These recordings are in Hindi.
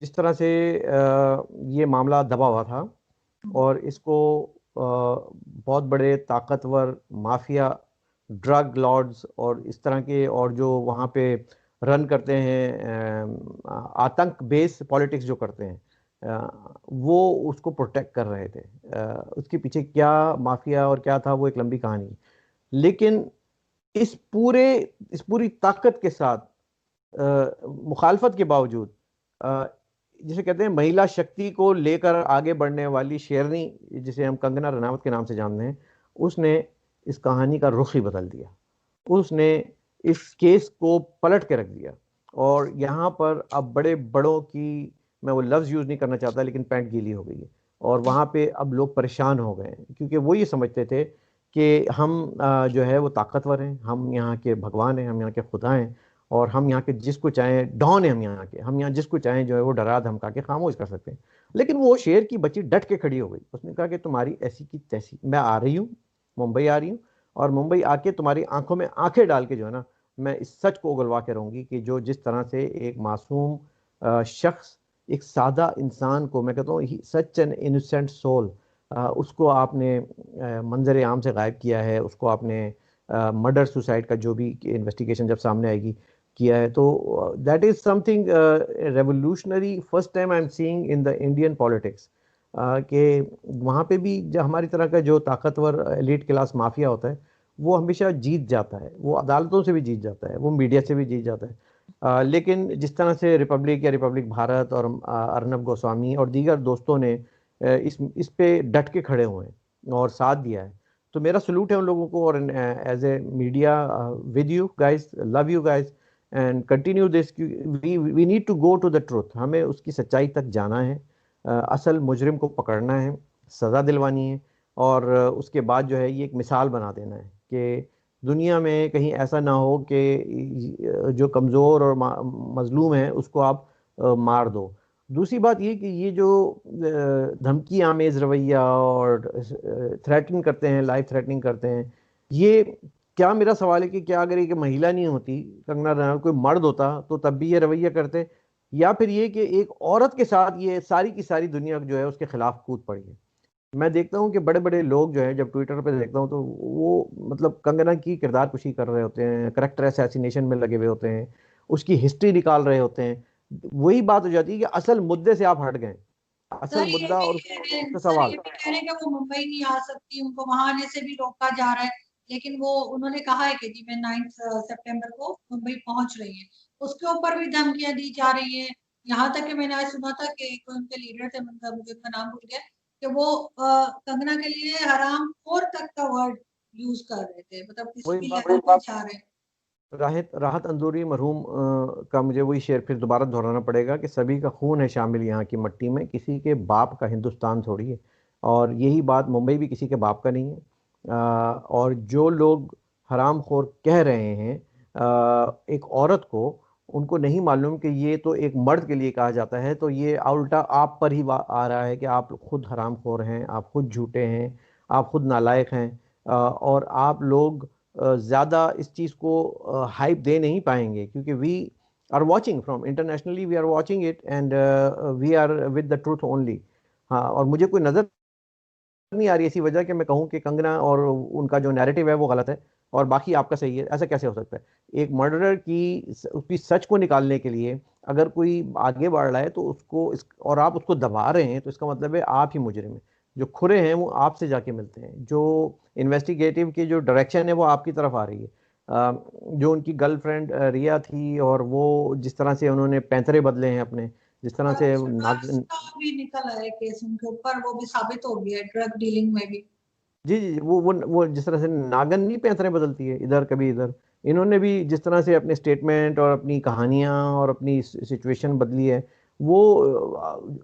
जिस तरह से ये मामला दबा हुआ था और इसको बहुत बड़े ताकतवर माफिया, ड्रग लॉर्ड्स और इस तरह के और जो वहाँ पे रन करते हैं, आतंक बेस पॉलिटिक्स जो करते हैं, वो उसको प्रोटेक्ट कर रहे थे। उसके पीछे क्या माफिया और क्या था वो एक लंबी कहानी है। लेकिन इस पूरे इस पूरी ताकत के साथ मुखालफत के बावजूद, अ, जिसे कहते हैं महिला शक्ति को लेकर आगे बढ़ने वाली शेरनी, जिसे हम कंगना रनावत के नाम से जानते हैं, उसने इस कहानी का रुख ही बदल दिया। उसने इस केस को पलट के रख दिया और यहाँ पर अब बड़े बड़ों की, मैं वो लफ्ज़ यूज़ नहीं करना चाहता, लेकिन पैंट गीली हो गई है। और वहाँ पे अब लोग परेशान हो गए हैं क्योंकि वो ये समझते थे कि हम जो है वो ताकतवर हैं, हम यहाँ के भगवान हैं, हम यहाँ के खुदा हैं और हम यहाँ के जिसको चाहें डॉन है, हम यहाँ जिसको चाहें जो है वो डरा धमका के खामोश कर सकते हैं। लेकिन वो शेर की बच्ची डट के खड़ी हो गई। उसने कहा कि तुम्हारी ऐसी की तैसी, मैं आ रही हूँ, मुंबई आ रही हूँ, और मुंबई आके तुम्हारी आंखों में आंखें डाल के जो है ना, मैं इस सच को उगलवा के रहूंगी कि जो जिस तरह से एक मासूम शख्स, एक सादा इंसान को, मैं कहता हूँ सच एन इनोसेंट सोल, उसको आपने मंजर आम से गायब किया है, उसको आपने मर्डर सुसाइड का जो भी इन्वेस्टिगेशन जब सामने आएगी किया है। तो that is something revolutionary, first time I am seeing in the Indian politics, कि वहाँ पे भी जो हमारी तरह का जो ताकतवर एलिट क्लास माफिया होता है, वो हमेशा जीत जाता है, वो अदालतों से भी जीत जाता है, वो मीडिया से भी जीत जाता है। लेकिन जिस तरह से रिपब्लिक या रिपब्लिक भारत और अर्नब गोस्वामी और दीगर दोस्तों ने इस पे डट के खड़े हुए हैं और साथ दिया है, तो मेरा सलूट है उन लोगों को। और as a media, with you guys, love you guys and continue this. We need to go to the truth, हमें उसकी सच्चाई तक जाना है, असल मुजरिम को पकड़ना है, सज़ा दिलवानी है, और उसके बाद जो है ये एक मिसाल बना देना है कि दुनिया में कहीं ऐसा ना हो कि जो कमज़ोर और मजलूम है उसको आप मार दो। दूसरी बात ये कि ये जो धमकी आमेज रवैया और थ्रेटनिंग करते हैं, लाइफ थ्रेटनिंग करते हैं, ये, क्या मेरा सवाल है कि क्या अगर एक महिला नहीं होती, कंगना रनावत, कोई मर्द होता तो तब भी ये रवैया करते, या फिर ये कि एक औरत के साथ ये सारी की सारी दुनिया जो है उसके खिलाफ कूद पड़ी है। मैं देखता हूँ कि बड़े बड़े लोग जो है, जब ट्विटर पे देखता हूँ तो वो मतलब कंगना की किरदार कुशी कर रहे होते हैं, करेक्टर असैसिनेशन में लगे हुए होते हैं, उसकी हिस्ट्री निकाल रहे होते हैं। वही बात हो जाती है कि असल मुद्दे से आप हट गए, असल सर ये मुद्दा भी और कह रहे हैं, उसका सर सवाल। ये भी कह रहे हैं कि वो मुंबई नहीं आ सकती, उनको वहां आने से भी रोका जा रहा है। लेकिन वो उन्होंने कहा है कि जी मैं 9 सितंबर को मुंबई पहुंच रही है। उसके ऊपर भी धमकियां दी जा रही हैं। यहाँ तक कि मैंने आज सुना था कि कोई उनके लीडर थे, उनका मुझे उनका नाम भूल गया, कि वो कंगना के लिए हराम खोर तक का वर्ड यूज कर रहे थे, मतलब किसी वही भी बात, लेवल पर जा रहे हैं। राहत राहत अंदूरी मरहूम का मुझे वही शेर फिर दोबारा दोहराना पड़ेगा कि सभी का खून है शामिल यहाँ की मट्टी में, किसी के बाप का हिंदुस्तान थोड़ी है। और यही बात, मुंबई भी किसी के बाप का नहीं है। और जो लोग हरामखोर कह रहे हैं एक औरत को, उनको नहीं मालूम कि ये तो एक मर्द के लिए कहा जाता है, तो ये उल्टा आप पर ही आ रहा है कि आप खुद हरामखोर हैं, आप खुद झूठे हैं, आप खुद नालायक हैं। और आप लोग ज़्यादा इस चीज़ को हाइप दे नहीं पाएंगे क्योंकि we are watching from internationally, we are watching it and we are with the truth only. हाँ, और मुझे कोई नज़र नहीं आ रही ऐसी वजह कि मैं कहूँ कि कंगना और उनका जो नैरेटिव है वो गलत है और बाकी आपका सही है। ऐसा कैसे हो सकता है? एक मर्डरर की उसकी सच को निकालने के लिए अगर कोई आगे बढ़ रहा है तो उसको और आप उसको दबा रहे हैं, तो इसका मतलब है आप ही मुजरिम हैं। जो खुरे हैं वो आपसे जाके मिलते हैं, जो इन्वेस्टिगेटिव की जो डायरेक्शन है वो आपकी तरफ आ रही है। जो उनकी गर्लफ्रेंड रिया थी, और वो जिस तरह से उन्होंने पैंतरे बदले हैं अपने, जिस तरह से ड्रग्स का भी निकल आया केस उनके ऊपर, वो भी साबित हो गया ड्रग डीलिंग में भी। जी जी, वो जिस तरह से नागन नहीं पैंतरे बदलती है, इधर कभी इधर, इन्होंने भी जिस तरह से अपने स्टेटमेंट और अपनी कहानियां और अपनी सिचुएशन बदली है, वो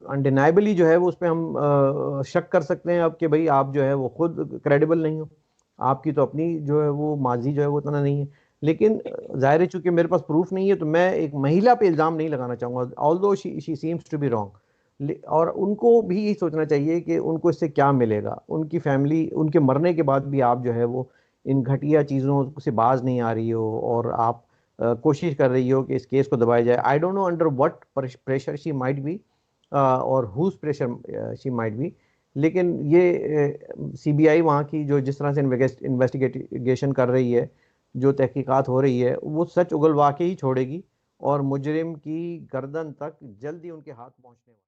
अनडिनाइबली जो है वो उस पर हम शक कर सकते हैं अब कि भाई आप जो है वो खुद क्रेडिबल नहीं हो, आपकी तो अपनी जो है वो माजी जो है वो इतना नहीं है। लेकिन जाहिर है चूंकि मेरे पास प्रूफ नहीं है, तो मैं एक महिला पे इल्ज़ाम नहीं लगाना चाहूँगा, although she seems to be wrong. और उनको भी यही सोचना चाहिए कि उनको इससे क्या मिलेगा, उनकी फैमिली उनके मरने के बाद भी आप जो है वो इन घटिया चीज़ों से बाज नहीं आ रही हो, और आप कोशिश कर रही हो कि इस केस को दबाया जाए। I don't know under what pressure she might be, और whose pressure she might be, लेकिन ये सीबीआई वहाँ की जो जिस तरह से इन्वेस्टिगेशन कर रही है, जो तहकीकात हो रही है, वो सच उगलवा के ही छोड़ेगी और मुजरिम की गर्दन तक जल्दी उनके हाथ पहुंचने वाला